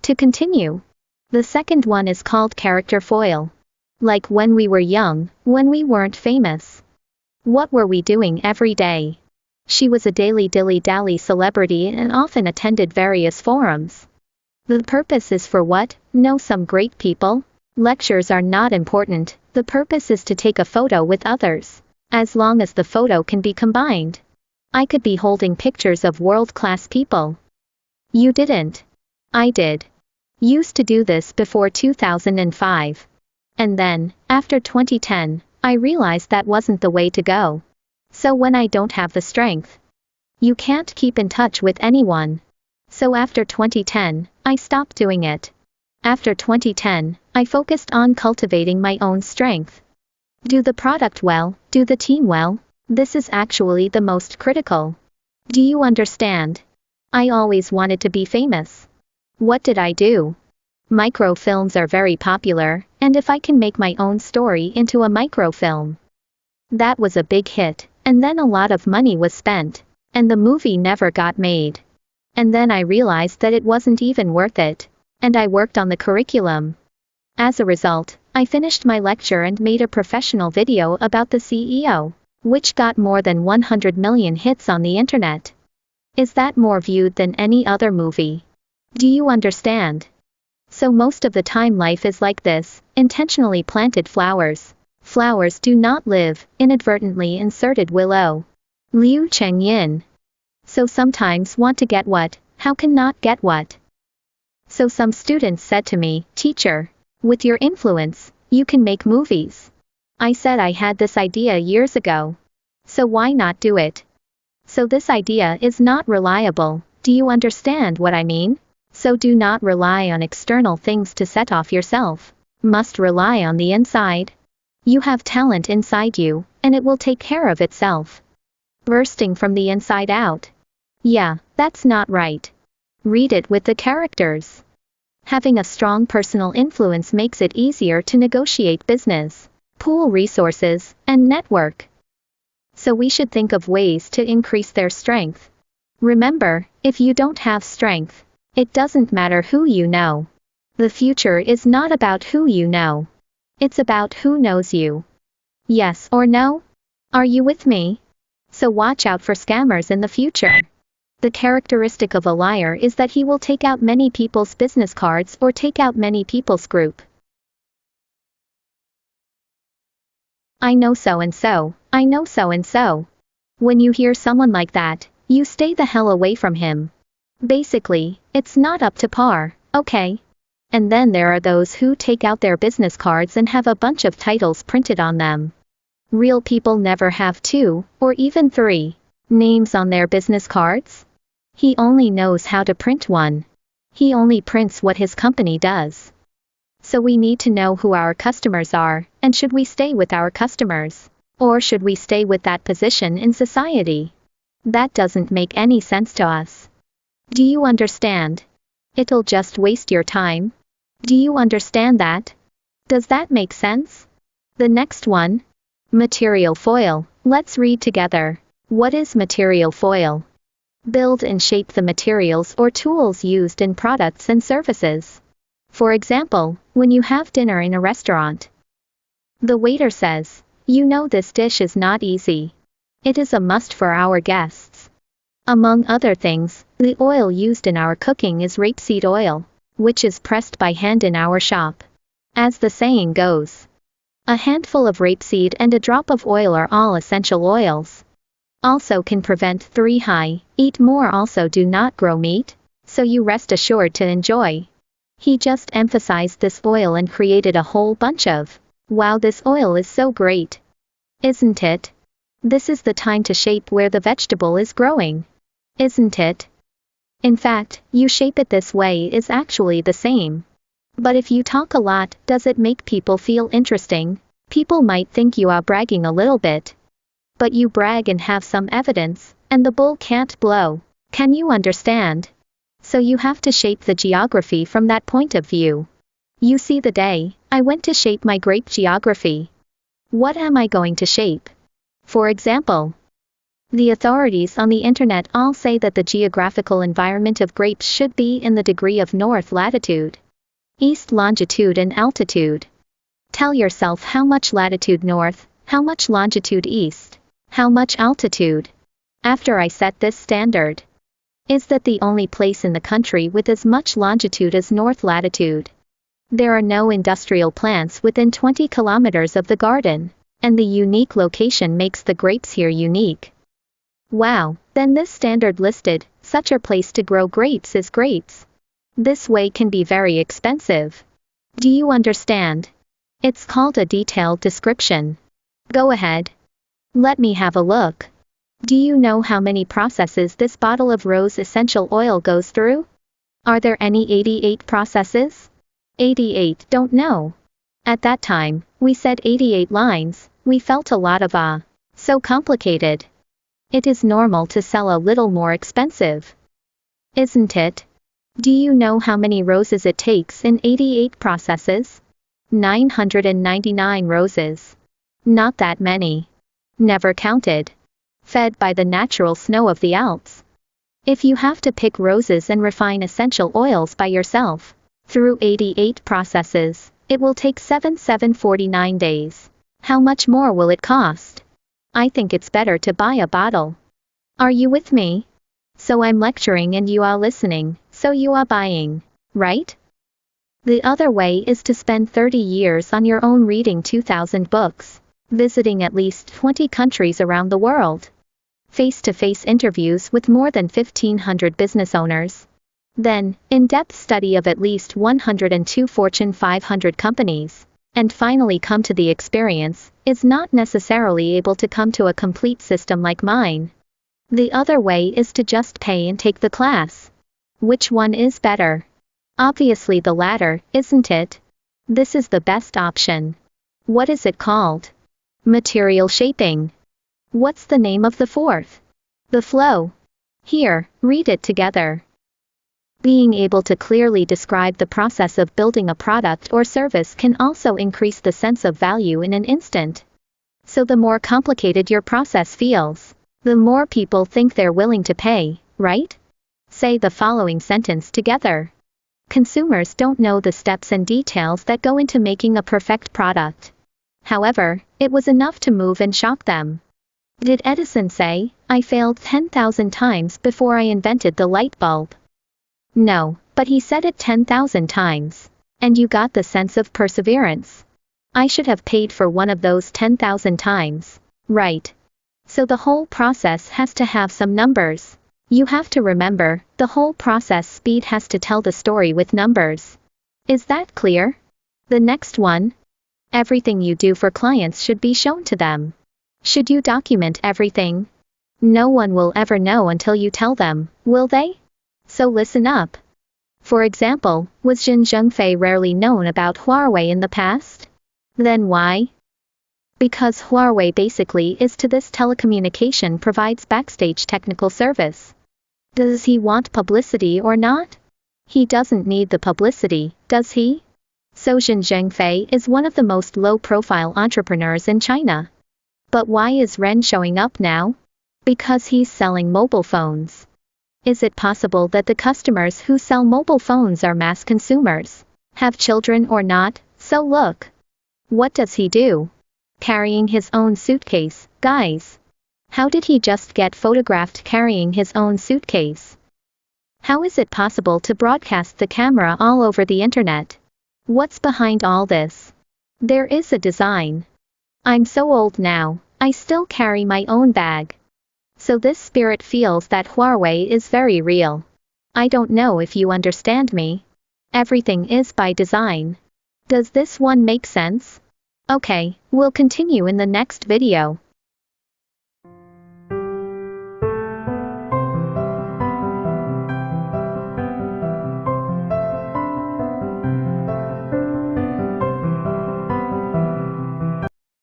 To continue. The second one is called character foil. Like when we were young, when we weren't famous. What were we doing every day? She was a daily dilly-dally celebrity and often attended various forums. The purpose is for what? Know some great people? Lectures are not important, the purpose is to take a photo with others. As long as the photo can be combined. I could be holding pictures of world-class people. You didn't. I did. Used to do this before 2005. And then, after 2010, I realized that wasn't the way to go. So when I don't have the strength, you can't keep in touch with anyone. So after 2010, I stopped doing it. After 2010, I focused on cultivating my own strength. Do the product well, do the team well. This is actually the most critical. Do you understand? I always wanted to be famous. What did I do? Microfilms are very popular, and if I can make my own story into a microfilm. That was a big hit, and then a lot of money was spent, and the movie never got made. And then I realized that it wasn't even worth it, and I worked on the curriculum. As a result, I finished my lecture and made a professional video about the CEO, which got more than 100 million hits on the internet. Is that more viewed than any other movie? Do you understand? So most of the time life is like this, intentionally planted flowers. Flowers do not live, inadvertently inserted willow. Liu Chengyin. So sometimes want to get what, how can not get what? So some students said to me, teacher, with your influence, you can make movies. I said I had this idea years ago. So why not do it? So this idea is not reliable, do you understand what I mean? So do not rely on external things to set off yourself. Must rely on the inside. You have talent inside you, and it will take care of itself. Bursting from the inside out. Yeah, that's not right. Read it with the characters. Having a strong personal influence makes it easier to negotiate business, pool resources, and network. So we should think of ways to increase their strength. Remember, if you don't have strength, it doesn't matter who you know. The future is not about who you know. It's about who knows you. Yes or no? Are you with me? So watch out for scammers in the future. The characteristic of a liar is that he will take out many people's business cards or take out many people's group. I know so and so, I know so and so. When you hear someone like that, you stay the hell away from him. Basically, it's not up to par, okay? And then there are those who take out their business cards and have a bunch of titles printed on them. Real people never have 2, or even 3, names on their business cards. He only knows how to print one. He only prints what his company does. So we need to know who our customers are, and should we stay with our customers? Or should we stay with that position in society? That doesn't make any sense to us. Do you understand? It'll just waste your time. Do you understand that? Does that make sense? The next one. Material foil. Let's read together. What is material foil? Build and shape the materials or tools used in products and services. For example, when you have dinner in a restaurant, the waiter says, you know this dish is not easy. It is a must for our guests. Among other things, the oil used in our cooking is rapeseed oil, which is pressed by hand in our shop. As the saying goes, a handful of rapeseed and a drop of oil are all essential oils. Also can prevent 3 high, eat more also do not grow meat, so you rest assured to enjoy. He just emphasized this oil and created a whole bunch of, wow, this oil is so great. Isn't it? This is the time to shape where the vegetable is growing. Isn't it? In fact, you shape it this way is actually the same. But if you talk a lot, does it make people feel interesting? People might think you are bragging a little bit. But you brag and have some evidence, and the bull can't blow. Can you understand? So you have to shape the geography from that point of view. You see the day, I went to shape my grape geography. What am I going to shape? For example, The authorities on the internet all say that the geographical environment of grapes should be in the degree of north latitude, east longitude and altitude. Tell yourself how much latitude north, how much longitude east, how much altitude. After I set this standard. Is that the only place in the country with as much longitude as north latitude? There are no industrial plants within 20 kilometers of the garden, and the unique location makes the grapes here unique. Wow, then this standard listed, such a place to grow grapes is grapes. This way can be very expensive. Do you understand? It's called a detailed description. Go ahead. Let me have a look. Do you know how many processes this bottle of rose essential oil goes through? Are there any 88 processes? 88, don't know. At that time, we said 88 lines, we felt a lot of so complicated. It is normal to sell a little more expensive. Isn't it? Do you know how many roses it takes in 88 processes? 999 roses. Not that many. Never counted. Fed by the natural snow of the Alps. If you have to pick roses and refine essential oils by yourself, through 88 processes, it will take 749 days. How much more will it cost? I think it's better to buy a bottle. Are you with me? So I'm lecturing and you are listening, so you are buying, right? The other way is to spend 30 years on your own reading 2,000 books, visiting at least 20 countries around the world, face-to-face interviews with more than 1,500 business owners, then, in-depth study of at least 102 Fortune 500 companies, and finally come to the experience, is not necessarily able to come to a complete system like mine. The other way is to just pay and take the class. Which one is better? Obviously the latter, isn't it? This is the best option. What is it called? Material shaping. What's the name of the fourth? The flow. Here, read it together. Being able to clearly describe the process of building a product or service can also increase the sense of value in an instant. So the more complicated your process feels, the more people think they're willing to pay, right? Say the following sentence together. Consumers don't know the steps and details that go into making a perfect product. However, it was enough to move and shock them. Did Edison say, "I failed 10,000 times before I invented the light bulb"? No, but he said it 10,000 times. And you got the sense of perseverance. I should have paid for one of those 10,000 times, right? So the whole process has to have some numbers. You have to remember, the whole process speed has to tell the story with numbers. Is that clear? The next one. Everything you do for clients should be shown to them. Should you document everything? No one will ever know until you tell them, will they? So listen up. For example, was Jin Zhengfei rarely known about Huawei in the past? Then why? Because Huawei basically is to this telecommunication provides backstage technical service. Does he want publicity or not? He doesn't need the publicity, does he? So Jin Zhengfei is one of the most low-profile entrepreneurs in China. But why is Ren showing up now? Because he's selling mobile phones. Is it possible that the customers who sell mobile phones are mass consumers, have children or not? So look. What does he do? Carrying his own suitcase, guys. How did he just get photographed carrying his own suitcase? How is it possible to broadcast the camera all over the internet? What's behind all this? There is a design. I'm so old now, I still carry my own bag. So this spirit feels that Huawei is very real. I don't know if you understand me. Everything is by design. Does this one make sense? Okay, we'll continue in the next video.